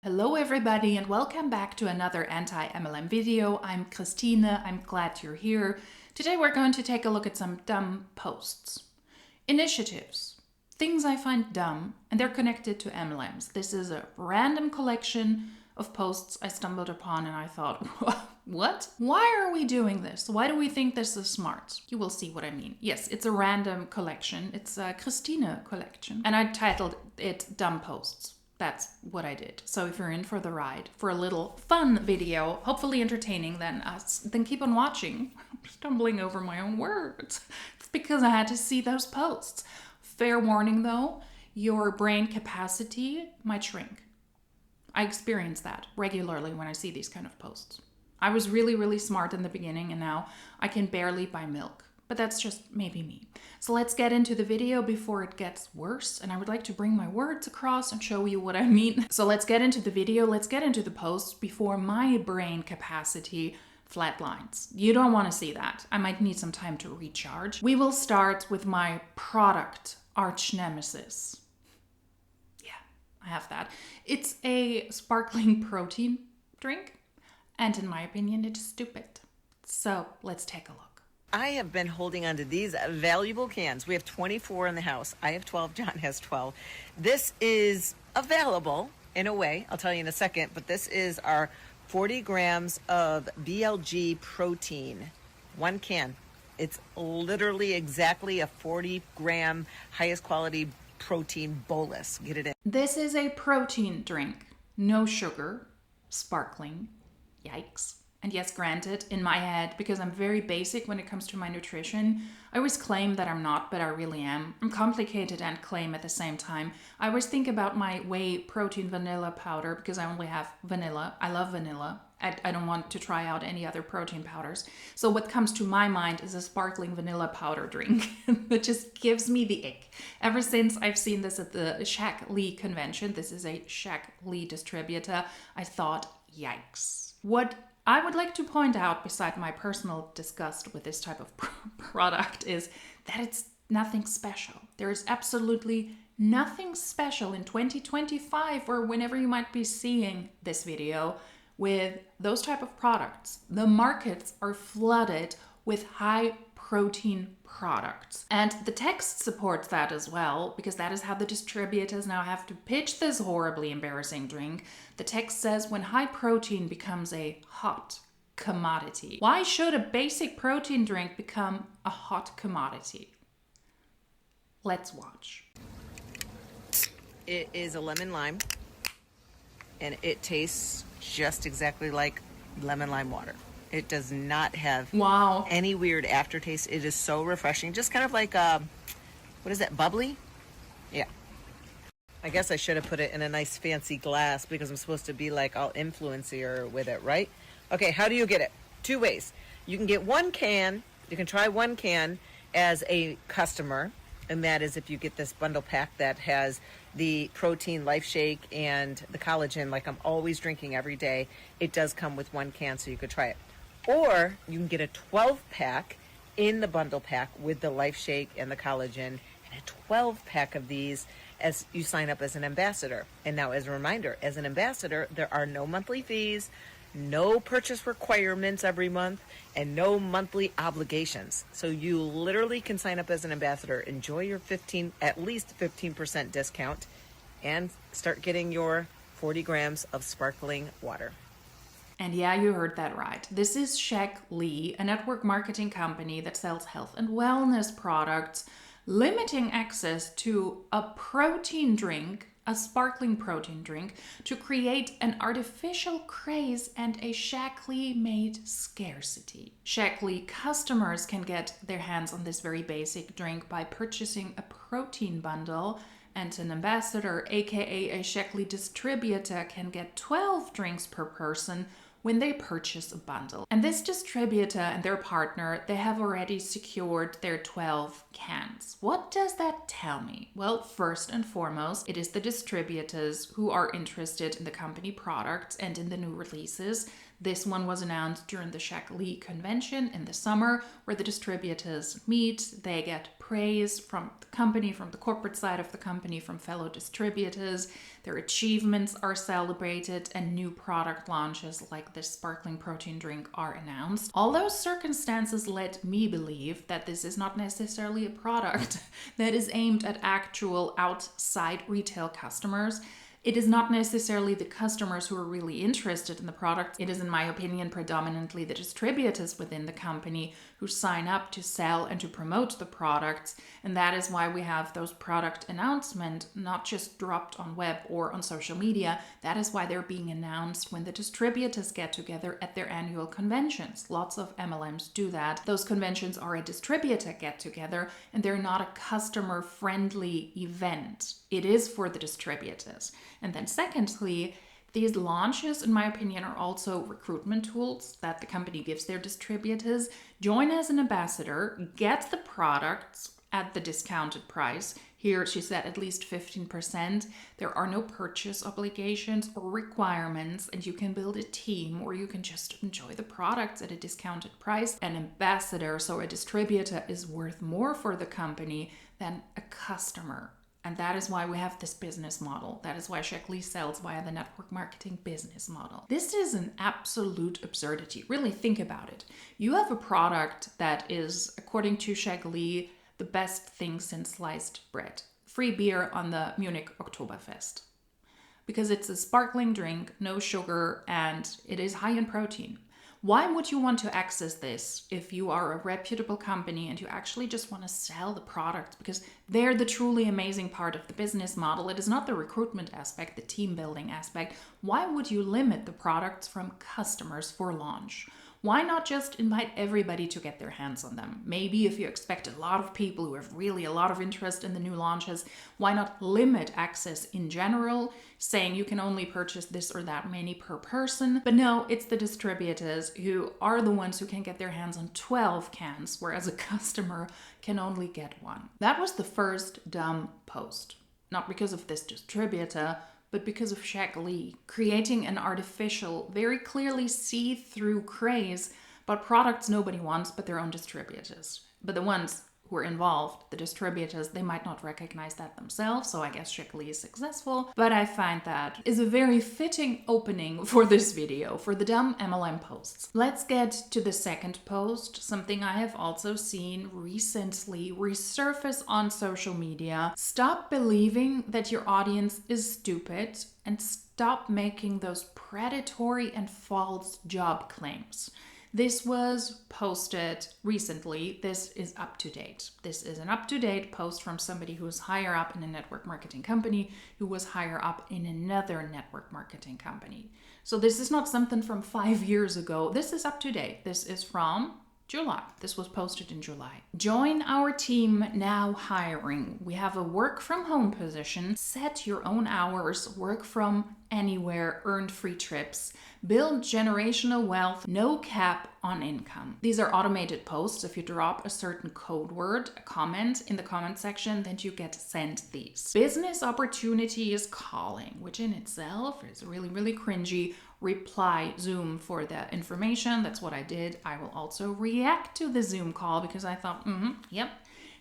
Hello everybody and welcome back to another anti-MLM video. I'm Christine, I'm glad you're here. Today we're going to take a look at some dumb posts. Initiatives. Things I find dumb and they're connected to MLMs. This is a random collection of posts I stumbled upon and I thought, what? Why are we doing this? Why do we think this is smart? You will see what I mean. Yes, it's a random collection. It's a Christine collection and I titled it Dumb Posts. That's what I did. So if you're in for the ride, for a little fun video, hopefully entertaining, then keep on watching. I'm stumbling over my own words. It's because I had to see those posts. Fair warning though, your brain capacity might shrink. I experience that regularly when I see these kind of posts. I was really smart in the beginning and now I can barely buy milk. But that's just maybe me. So let's get into the video before it gets worse. And I would like to bring my words across and show you what I mean. So let's get into the video. Let's get into the posts before my brain capacity flatlines. You don't want to see that. I might need some time to recharge. We will start with my product arch nemesis. Yeah, I have that. It's a sparkling protein drink. And in my opinion, it's stupid. So let's take a look. I have been holding on to these valuable cans. We have 24 in the house. I have 12. John has 12. This is available in a way. I'll tell you in a second. But this is our 40 grams of BLG protein. One can. It's literally exactly a 40-gram highest quality protein bolus. Get it in. This is a protein drink. No sugar. Sparkling. Yikes. And yes, granted, in my head, because I'm very basic when it comes to my nutrition, I always claim that I'm not, but I really am. I'm complicated and claim at the same time. I always think about my whey protein vanilla powder because I only have vanilla. I love vanilla. I don't want to try out any other protein powders. So what comes to my mind is a sparkling vanilla powder drink that just gives me the ick. Ever since I've seen this at the Shaq Lee convention, this is a Shaq Lee distributor, I thought, yikes. What I would like to point out, beside my personal disgust with this type of product, is that it's nothing special. There is absolutely nothing special in 2025 or whenever you might be seeing this video with those type of products. The markets are flooded with high protein products. And the text supports that as well, because that is how the distributors now have to pitch this horribly embarrassing drink. The text says when high protein becomes a hot commodity. Why should a basic protein drink become a hot commodity? Let's watch. It is a lemon lime, and it tastes just exactly like lemon lime water. It does not have any weird aftertaste. It is so refreshing. Just kind of like, what is that, bubbly? Yeah. I guess I should have put it in a nice fancy glass because I'm supposed to be like all influencer with it, right? Okay, how do you get it? Two ways. You can get one can. You can try one can as a customer. And that is if you get this bundle pack that has the protein life shake and the collagen, like I'm always drinking every day. It does come with one can, so you could try it. Or you can get a 12-pack in the bundle pack with the life shake and the collagen, and a 12-pack of these as you sign up as an ambassador. And now, as a reminder, as an ambassador, there are no monthly fees, no purchase requirements every month, and no monthly obligations. So you literally can sign up as an ambassador, enjoy your at least 15% discount, and start getting your 40 grams of sparkling water. And yeah, you heard that right. This is Shaq Lee, a network marketing company that sells health and wellness products, limiting access to a protein drink, a sparkling protein drink, to create an artificial craze and a Shaq Lee made scarcity. Shaq Lee customers can get their hands on this very basic drink by purchasing a protein bundle, and an ambassador, aka a Shaq Lee distributor, can get 12 drinks per person when they purchase a bundle. And this distributor and their partner, they have already secured their 12 cans. What does that tell me? Well, first and foremost, it is the distributors who are interested in the company products and in the new releases. This one was announced during the Shaq Lee convention in the summer, where the distributors meet, they get praise from the company, from the corporate side of the company, from fellow distributors. Their achievements are celebrated and new product launches like this sparkling protein drink are announced. All those circumstances led me believe that this is not necessarily a product that is aimed at actual outside retail customers. It is not necessarily the customers who are really interested in the product. It is, in my opinion, predominantly the distributors within the company who sign up to sell and to promote the products. And that is why we have those product announcements not just dropped on web or on social media. That is why they're being announced when the distributors get together at their annual conventions. Lots of MLMs do that. Those conventions are a distributor get together and they're not a customer-friendly event. It is for the distributors. And then secondly, these launches, in my opinion, are also recruitment tools that the company gives their distributors. Join as an ambassador, get the products at the discounted price. Here, she said at least 15%. There are no purchase obligations or requirements, and you can build a team or you can just enjoy the products at a discounted price. An ambassador, so a distributor, is worth more for the company than a customer. And that is why we have this business model. That is why Shek Lee sells via the network marketing business model. This is an absolute absurdity. Really think about it. You have a product that is, according to Shek Lee, the best thing since sliced bread. Free beer on the Munich Oktoberfest. Because it's a sparkling drink, no sugar, and it is high in protein. Why would you want to access this if you are a reputable company and you actually just want to sell the products? Because they're the truly amazing part of the business model. It is not the recruitment aspect, the team building aspect. Why would you limit the products from customers for launch? Why not just invite everybody to get their hands on them? Maybe if you expect a lot of people who have really a lot of interest in the new launches, why not limit access in general, saying you can only purchase this or that many per person? But no, it's the distributors who are the ones who can get their hands on 12 cans, whereas a customer can only get one. That was the first dumb post. Not because of this distributor, but because of Shek Lee, creating an artificial, very clearly see-through craze about products nobody wants but their own distributors. But the ones who are involved, the distributors, they might not recognize that themselves, so I guess Shek Lee is successful. But I find that is a very fitting opening for this video, for the dumb MLM posts. Let's get to the second post, something I have also seen recently resurface on social media. Stop believing that your audience is stupid and stop making those predatory and false job claims. This was posted recently. This is up to date. This is an up-to-date post from somebody who is higher up in a network marketing company, who was higher up in another network marketing company. So this is not something from 5 years ago. This is up to date. This is from July. This was posted in July. Join our team now hiring. We have a work from home position. Set your own hours, work from anywhere, earn free trips, build generational wealth, no cap on income. These are automated posts. If you drop a certain code word, a comment in the comment section, then you get sent these. Business opportunity is calling, which in itself is really, really cringy. Reply Zoom for the information. That's what I did. I will also react to the Zoom call because I thought, yep.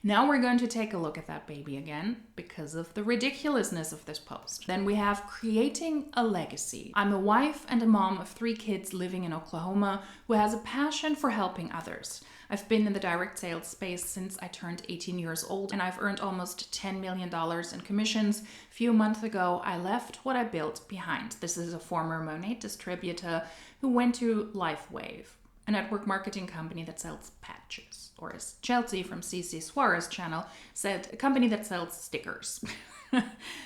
Now we're going to take a look at that baby again because of the ridiculousness of this post. Then we have creating a legacy. I'm a wife and a mom of 3 kids living in Oklahoma who has a passion for helping others. I've been in the direct sales space since I turned 18 years old and I've earned almost $10 million in commissions. A few months ago, I left what I built behind. This is a former Monat distributor who went to LifeWave, a network marketing company that sells patches. Or as Chelsea from CC Suarez channel said, a company that sells stickers.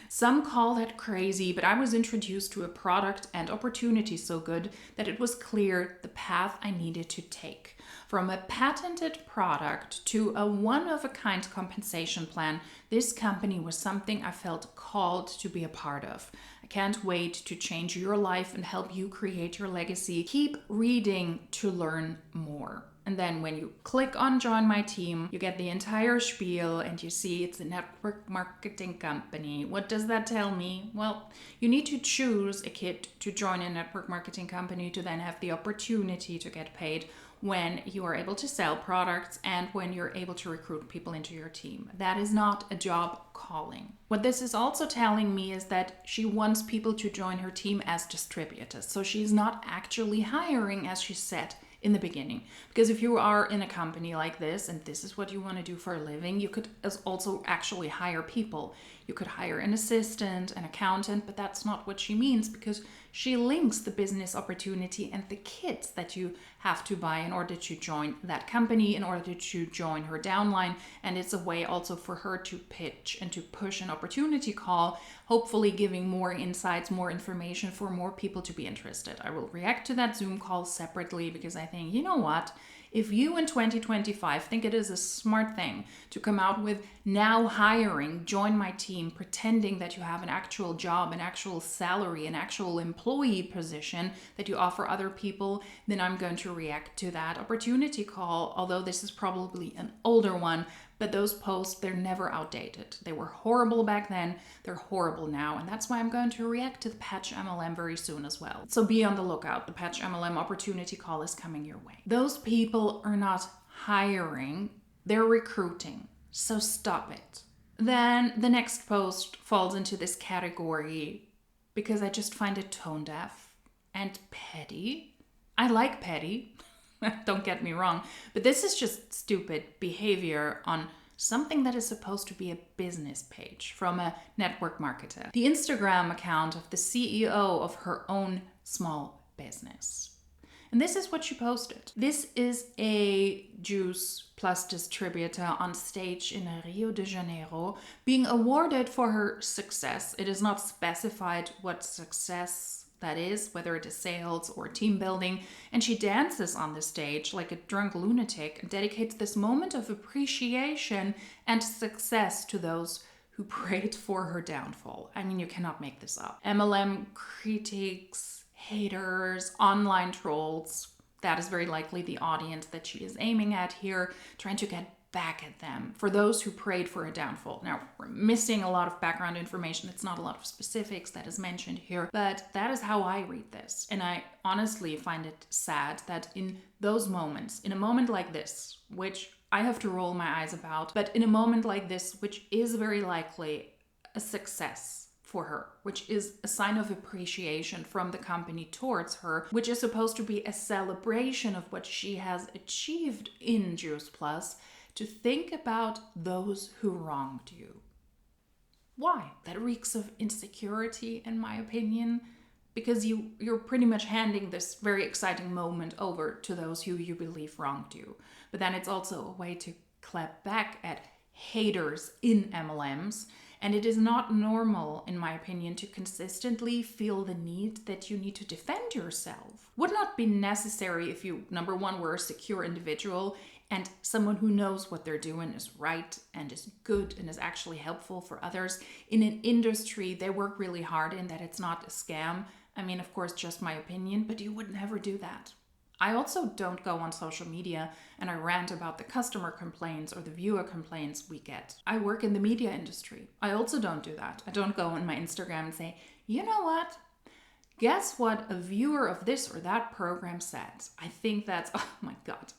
Some call that crazy, but I was introduced to a product and opportunity so good that it was clear the path I needed to take. From a patented product to a one-of-a-kind compensation plan, this company was something I felt called to be a part of. I can't wait to change your life and help you create your legacy. Keep reading to learn more. And then when you click on join my team, you get the entire spiel and you see it's a network marketing company. What does that tell me? Well, you need to choose a kid to join a network marketing company to then have the opportunity to get paid when you are able to sell products and when you're able to recruit people into your team. That is not a job calling. What this is also telling me is that she wants people to join her team as distributors. So she's not actually hiring, as she said in the beginning. Because if you are in a company like this and this is what you want to do for a living, you could also actually hire people. You could hire an assistant, an accountant, but that's not what she means, because she links the business opportunity and the kits that you have to buy in order to join that company, in order to join her downline. And it's a way also for her to pitch and to push an opportunity call, hopefully giving more insights, more information for more people to be interested. I will react to that Zoom call separately, because I think, you know what? If you in 2025 think it is a smart thing to come out with now hiring, join my team, pretending that you have an actual job, an actual salary, an actual employee position that you offer other people, then I'm going to react to that opportunity call, although this is probably an older one. But those posts, they're never outdated. They were horrible back then, they're horrible now, and that's why I'm going to react to the Patch MLM very soon as well. So be on the lookout. The Patch MLM opportunity call is coming your way. Those people are not hiring, they're recruiting. So stop it. Then the next post falls into this category because I just find it tone deaf and petty. I like petty. Don't get me wrong, but this is just stupid behavior on something that is supposed to be a business page from a network marketer. The Instagram account of the CEO of her own small business. And this is what she posted. This is a Juice Plus distributor on stage in Rio de Janeiro being awarded for her success. It is not specified what success that is, whether it is sales or team building, and she dances on the stage like a drunk lunatic and dedicates this moment of appreciation and success to those who prayed for her downfall. I mean, you cannot make this up. MLM critics, haters, online trolls, that is very likely the audience that she is aiming at here, trying to get back at them for those who prayed for a downfall. Now, we're missing a lot of background information. It's not a lot of specifics that is mentioned here, but that is how I read this. And I honestly find it sad that in those moments, in a moment like this, which I have to roll my eyes about, but in a moment like this, which is very likely a success for her, which is a sign of appreciation from the company towards her, which is supposed to be a celebration of what she has achieved in Juice Plus, to think about those who wronged you. Why? That reeks of insecurity, in my opinion, because you're pretty much handing this very exciting moment over to those who you believe wronged you. But then it's also a way to clap back at haters in MLMs. And it is not normal, in my opinion, to consistently feel the need that you need to defend yourself. Would not be necessary if you, number one, were a secure individual and someone who knows what they're doing is right and is good and is actually helpful for others in an industry they work really hard in, that it's not a scam. I mean, of course, just my opinion, but you would never do that. I also don't go on social media and I rant about the customer complaints or the viewer complaints we get. I work in the media industry. I also don't do that. I don't go on my Instagram and say, you know what? Guess what a viewer of this or that program said? I think that's, oh my God.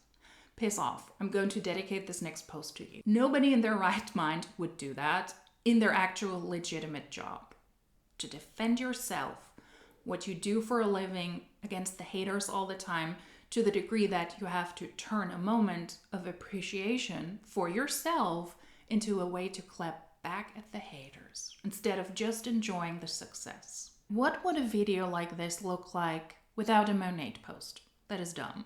Piss off. I'm going to dedicate this next post to you. Nobody in their right mind would do that in their actual legitimate job. To defend yourself, what you do for a living, against the haters all the time, to the degree that you have to turn a moment of appreciation for yourself into a way to clap back at the haters instead of just enjoying the success. What would a video like this look like without a Monet post? That is dumb.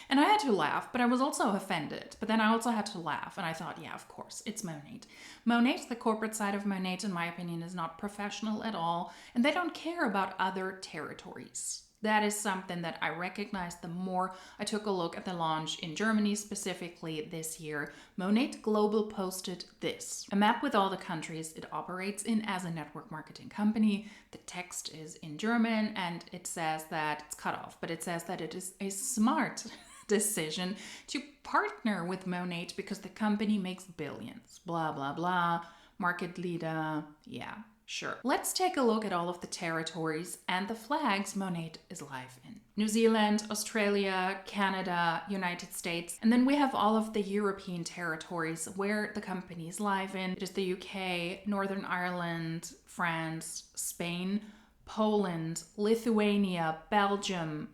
And I had to laugh, but I was also offended. But then I also had to laugh, and I thought, yeah, of course, it's Monet. Monet, the corporate side of Monet, in my opinion, is not professional at all, and they don't care about other territories. That is something that I recognized the more I took a look at the launch in Germany specifically this year. Monet Global posted this: a map with all the countries it operates in as a network marketing company. The text is in German and it says that it's cut off, but it says that it is a smart decision to partner with Monet because the company makes billions. Blah, blah, blah. Market leader. Yeah. Sure. Let's take a look at all of the territories and the flags Monat is live in. New Zealand, Australia, Canada, United States, and then we have all of the European territories where the company is live in. It is the UK, Northern Ireland, France, Spain, Poland, Lithuania, Belgium,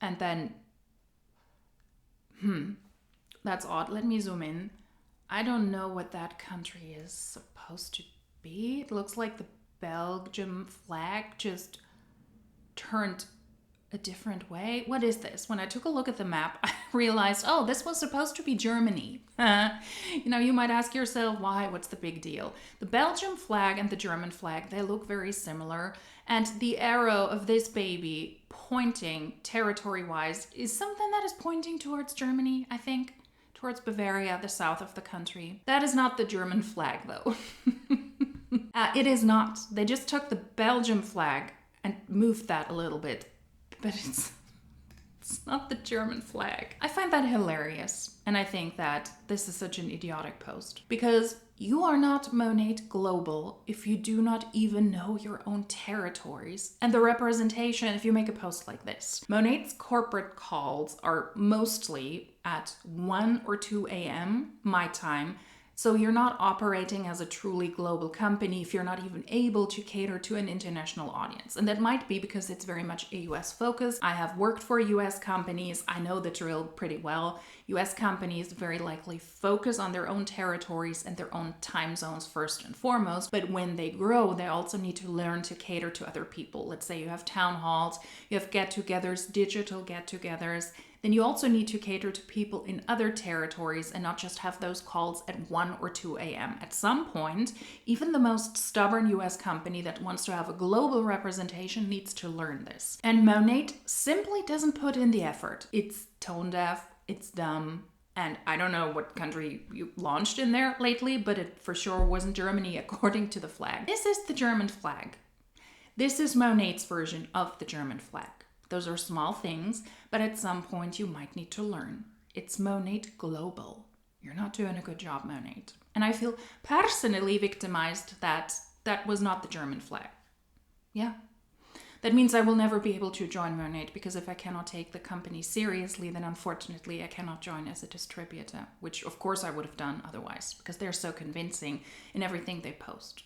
and then, that's odd. Let me zoom in. I don't know what that country is supposed to be. It looks like the Belgium flag just turned a different way. What is this? When I took a look at the map, I realized, oh, this was supposed to be Germany. You might ask yourself, why? What's the big deal? The Belgium flag and the German flag, they look very similar. And the arrow of this baby pointing territory-wise is something that is pointing towards Germany, I think. Towards Bavaria, the south of the country. That is not the German flag, though. It is not. They just took the Belgium flag and moved that a little bit. But it's not the German flag. I find that hilarious. And I think that this is such an idiotic post. Because you are not Monat Global if you do not even know your own territories and the representation if you make a post like this. Monat's corporate calls are mostly at 1 or 2 a.m. my time. So you're not operating as a truly global company if you're not even able to cater to an international audience. And that might be because it's very much a US focus. I have worked for US companies. I know the drill pretty well. US companies very likely focus on their own territories and their own time zones first and foremost. But when they grow, they also need to learn to cater to other people. Let's say you have town halls, you have get-togethers, digital get-togethers. Then you also need to cater to people in other territories and not just have those calls at 1 or 2 a.m. At some point, even the most stubborn US company that wants to have a global representation needs to learn this. And Monat simply doesn't put in the effort. It's tone deaf, it's dumb, and I don't know what country you launched in there lately, but it for sure wasn't Germany according to the flag. This is the German flag. This is Monat's version of the German flag. Those are small things, but at some point you might need to learn. It's Monat Global. You're not doing a good job, Monat. And I feel personally victimized that that was not the German flag. Yeah. That means I will never be able to join Monat because if I cannot take the company seriously, then unfortunately I cannot join as a distributor, which of course I would have done otherwise because they're so convincing in everything they post.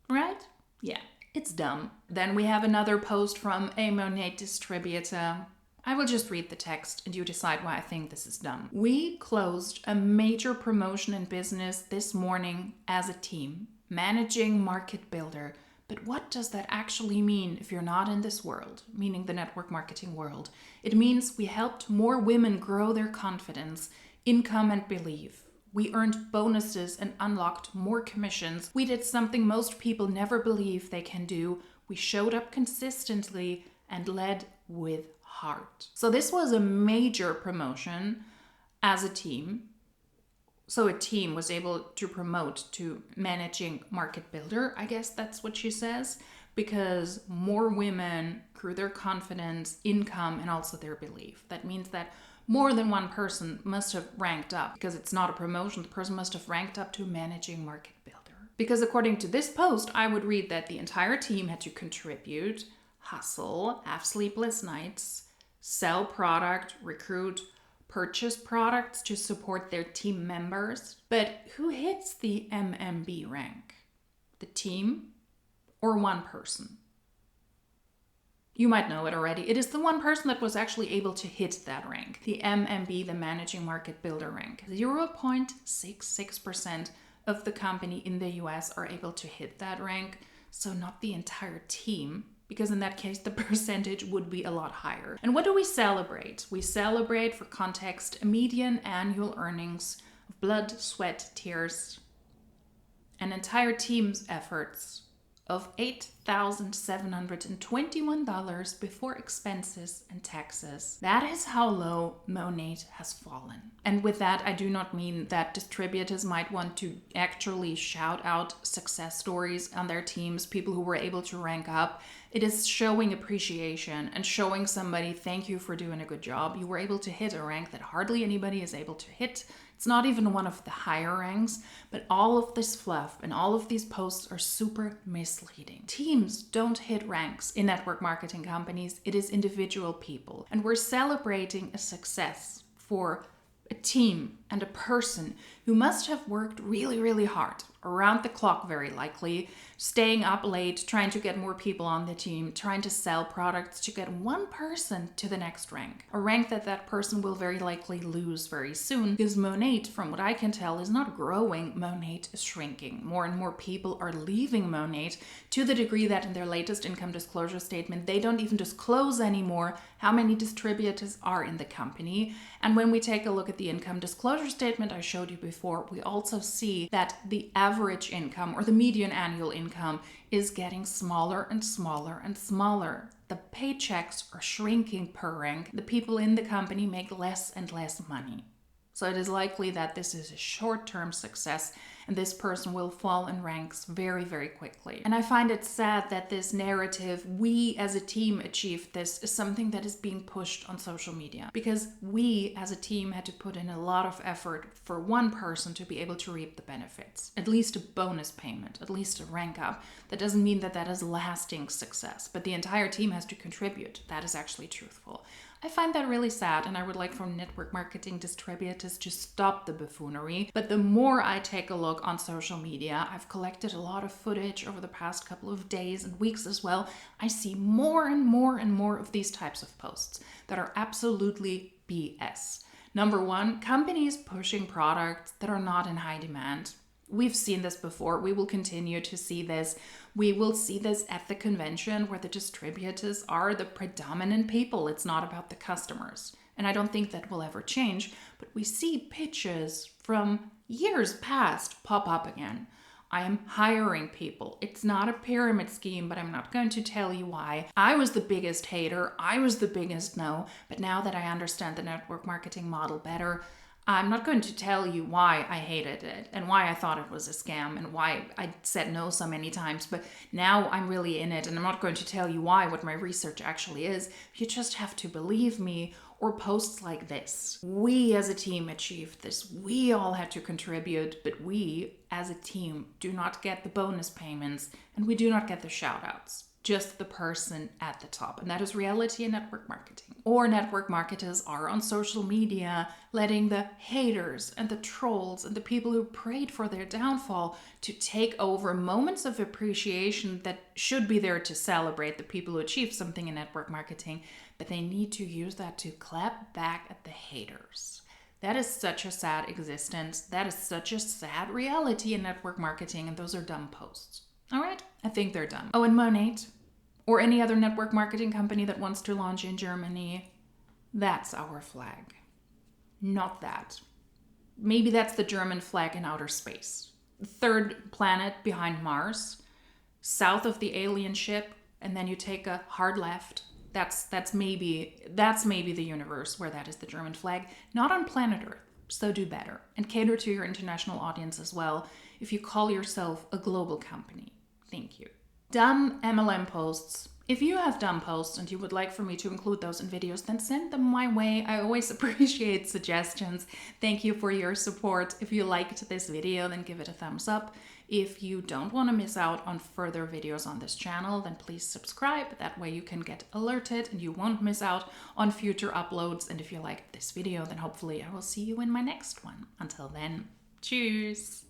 Right? Yeah. It's dumb. Then we have another post from a Monat distributor. I will just read the text and you decide why I think this is dumb. We closed a major promotion in business this morning as a team, managing market builder. But what does that actually mean if you're not in this world, meaning the network marketing world? It means we helped more women grow their confidence, income, and belief. We earned bonuses and unlocked more commissions. We did something most people never believe they can do. We showed up consistently and led with heart. So this was a major promotion as a team. So a team was able to promote to managing market builder. I guess that's what she says, because more women grew their confidence, income, and also their belief. That means that more than one person must have ranked up, because it's not a promotion. The person must have ranked up to managing market builder. Because according to this post, I would read that the entire team had to contribute, hustle, have sleepless nights, sell product, recruit, purchase products to support their team members. But who hits the MMB rank? The team or one person? You might know it already. It is the one person that was actually able to hit that rank. The MMB, the Managing Market Builder rank. 0.66% of the company in the US are able to hit that rank. So not the entire team, because in that case, the percentage would be a lot higher. And what do we celebrate? We celebrate, for context, a median annual earnings of blood, sweat, tears, an entire team's efforts of $8,721 before expenses and taxes. That is how low Monat has fallen. And with that, I do not mean that distributors might want to actually shout out success stories on their teams, people who were able to rank up. It is showing appreciation and showing somebody, thank you for doing a good job. You were able to hit a rank that hardly anybody is able to hit. It's not even one of the higher ranks, but all of this fluff and all of these posts are super misleading. Teams don't hit ranks in network marketing companies. It is individual people. And we're celebrating a success for a team and a person who must have worked really, really hard, around the clock very likely, staying up late, trying to get more people on the team, trying to sell products to get one person to the next rank. A rank that that person will very likely lose very soon, because Monat, from what I can tell, is not growing. Monat is shrinking. More and more people are leaving Monat to the degree that in their latest income disclosure statement, they don't even disclose anymore how many distributors are in the company. And when we take a look at the income disclosure statement I showed you before, we also see that the average income or the median annual income is getting smaller and smaller and smaller. The paychecks are shrinking per rank. The people in the company make less and less money. So it is likely that this is a short-term success and this person will fall in ranks very, very quickly. And I find it sad that this narrative, we as a team achieved this, is something that is being pushed on social media, because we as a team had to put in a lot of effort for one person to be able to reap the benefits, at least a bonus payment, at least a rank up. That doesn't mean that that is lasting success, but the entire team has to contribute. That is actually truthful. I find that really sad, and I would like for network marketing distributors to stop the buffoonery. But the more I take a look on social media, I've collected a lot of footage over the past couple of days and weeks as well. I see more and more and more of these types of posts that are absolutely BS. Number one, companies pushing products that are not in high demand. We've seen this before. We will continue to see this. We will see this at the convention where the distributors are the predominant people. It's not about the customers. And I don't think that will ever change, but we see pitches from years past pop up again. I am hiring people. It's not a pyramid scheme, but I'm not going to tell you why. I was the biggest hater. I was the biggest no. But now that I understand the network marketing model better, I'm not going to tell you why I hated it and why I thought it was a scam and why I said no so many times, but now I'm really in it and I'm not going to tell you why, what my research actually is. You just have to believe me, or posts like this. We as a team achieved this. We all had to contribute, but we as a team do not get the bonus payments and we do not get the shout outs. Just the person at the top. And that is reality in network marketing. Or network marketers are on social media letting the haters and the trolls and the people who prayed for their downfall to take over moments of appreciation that should be there to celebrate the people who achieved something in network marketing, but they need to use that to clap back at the haters. That is such a sad existence. That is such a sad reality in network marketing, and those are dumb posts. All right, I think they're done. Oh, and Monat, or any other network marketing company that wants to launch in Germany, that's our flag. Not that. Maybe that's the German flag in outer space. Third planet behind Mars, south of the alien ship, and then you take a hard left. That's maybe the universe where that is the German flag. Not on planet Earth. So do better. And cater to your international audience as well if you call yourself a global company. Thank you. Dumb MLM posts. If you have dumb posts and you would like for me to include those in videos, then send them my way. I always appreciate suggestions. Thank you for your support. If you liked this video, then give it a thumbs up. If you don't want to miss out on further videos on this channel, then please subscribe. That way you can get alerted and you won't miss out on future uploads. And if you liked this video, then hopefully I will see you in my next one. Until then, cheers!